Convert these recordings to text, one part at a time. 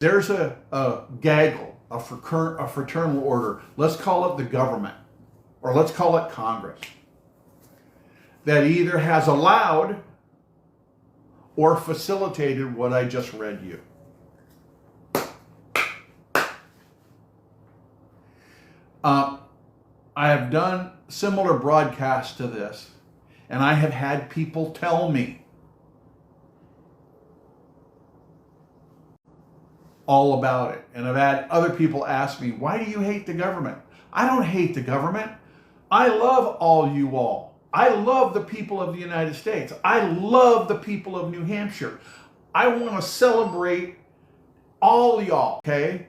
There's a gaggle, a fraternal order, let's call it the government, or let's call it Congress, that either has allowed or facilitated what I just read you. I have done similar broadcasts to this, and I have had people tell me all about it. And I've had other people ask me, why do you hate the government? I don't hate the government. I love all you all. I love the people of the United States. I love the people of New Hampshire. I want to celebrate all y'all, okay?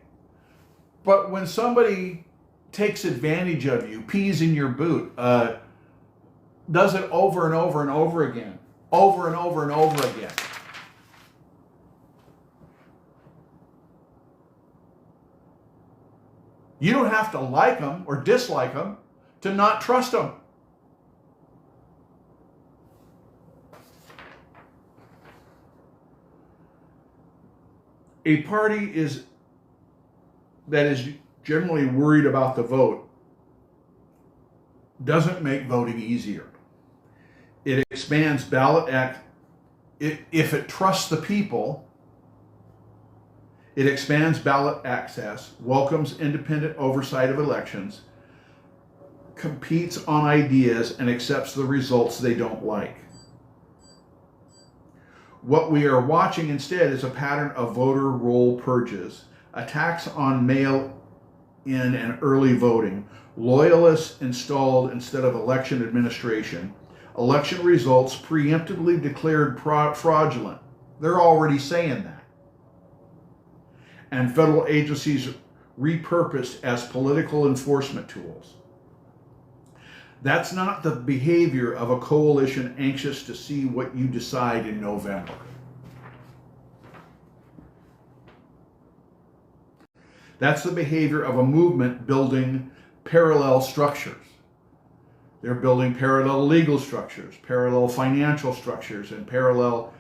But when somebody takes advantage of you, pees in your boot, does it over and over and over again, over and over and over again, you don't have to like them or dislike them to not trust them. A party that is generally worried about the vote doesn't make voting easier. It expands ballot act. If it trusts the people, it expands ballot access, welcomes independent oversight of elections, competes on ideas, and accepts the results they don't like. What we are watching instead is a pattern of voter roll purges, attacks on mail-in and early voting, loyalists installed instead of election administration, election results preemptively declared fraudulent. They're already saying that. And federal agencies repurposed as political enforcement tools. That's not the behavior of a coalition anxious to see what you decide in November. That's the behavior of a movement building parallel structures. They're building parallel legal structures, parallel financial structures, and parallel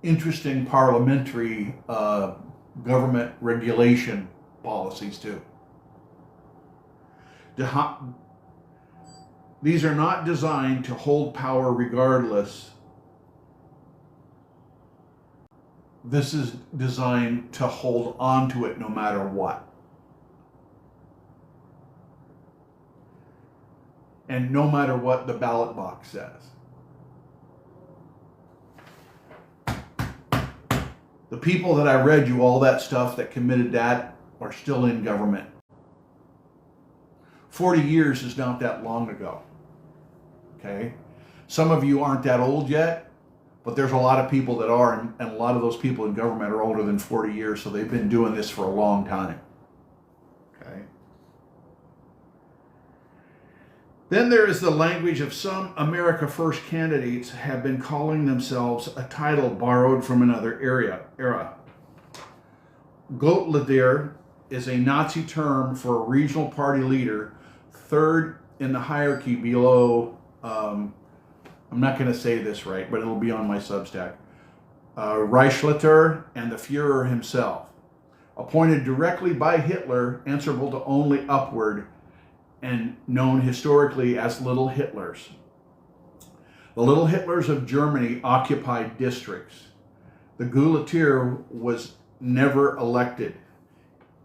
interesting parliamentary government regulation policies too. These are not designed to hold power regardless. This is designed to hold on to it no matter what. And no matter what the ballot box says. The people that I read you all that stuff that committed that are still in government. 40 years is not that long ago. Okay? Some of you aren't that old yet, but there's a lot of people that are, and a lot of those people in government are older than 40 years, so they've been doing this for a long time. Okay? Then there is the language of some America First candidates have been calling themselves a title borrowed from another era. Gauleiter is a Nazi term for a regional party leader, third in the hierarchy below, I'm not going to say this right, but it'll be on my Substack, Reichsleiter and the Führer himself, appointed directly by Hitler, answerable to only upward, and known historically as Little Hitlers. The Little Hitlers of Germany occupied districts. The Gauleiter was never elected.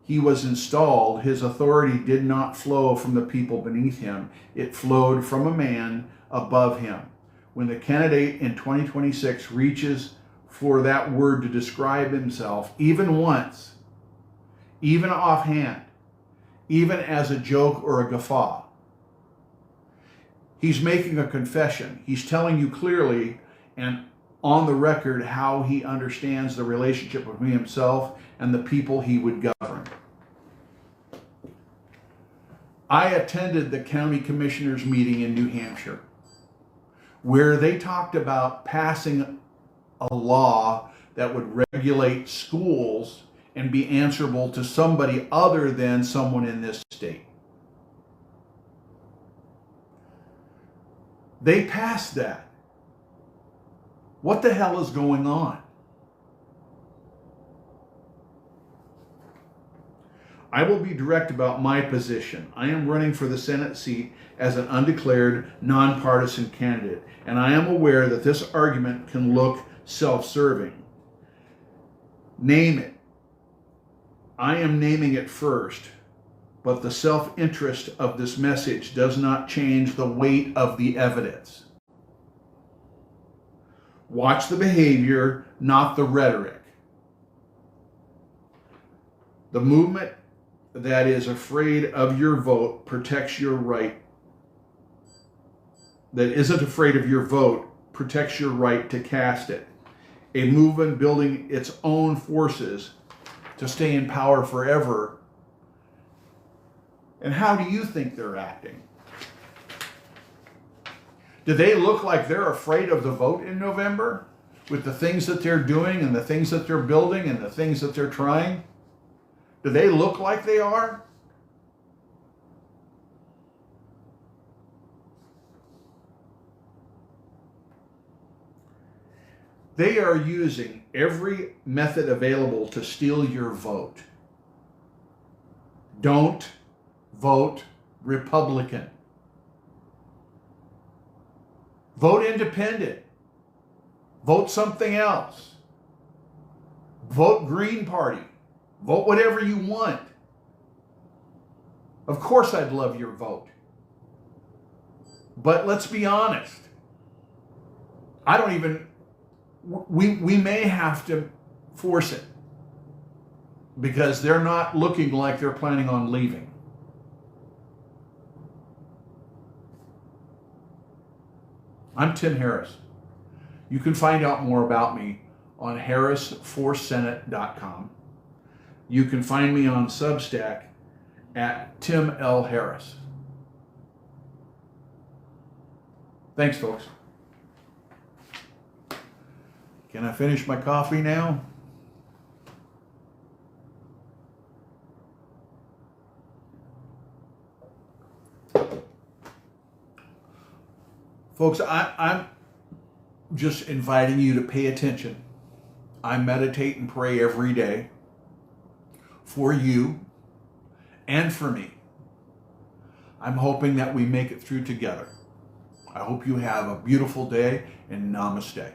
He was installed. His authority did not flow from the people beneath him. It flowed from a man above him. When the candidate in 2026 reaches for that word to describe himself, even once, even offhand, even as a joke or a guffaw, he's making a confession. He's telling you clearly and on the record how he understands the relationship between himself and the people he would govern. I attended the county commissioners meeting in New Hampshire, where they talked about passing a law that would regulate schools and be answerable to somebody other than someone in this state. They passed that What the hell is going on? I will be direct about my position. I am running for the Senate seat as an undeclared, nonpartisan candidate, and I am aware that this argument can look self-serving. Name it. I am naming it first, but the self-interest of this message does not change the weight of the evidence. Watch the behavior, not the rhetoric. The movement that is afraid of your vote protects your right. That isn't afraid of your vote protects your right to cast it. A movement building its own forces to stay in power forever. And how do you think they're acting? Do they look like they're afraid of the vote in November with the things that they're doing and the things that they're building and the things that they're trying? Do they look like they are? They are using every method available to steal your vote. Don't vote Republican. Vote independent. Vote something else. Vote Green Party. Vote whatever you want. Of course I'd love your vote. But let's be honest. We may have to force it because they're not looking like they're planning on leaving. I'm Tim Harris. You can find out more about me on harrisforsenate.com. You can find me on Substack at Tim L. Harris. Thanks, folks. Can I finish my coffee now? Folks, I'm just inviting you to pay attention. I meditate and pray every day for you and for me. I'm hoping that we make it through together. I hope you have a beautiful day, and namaste.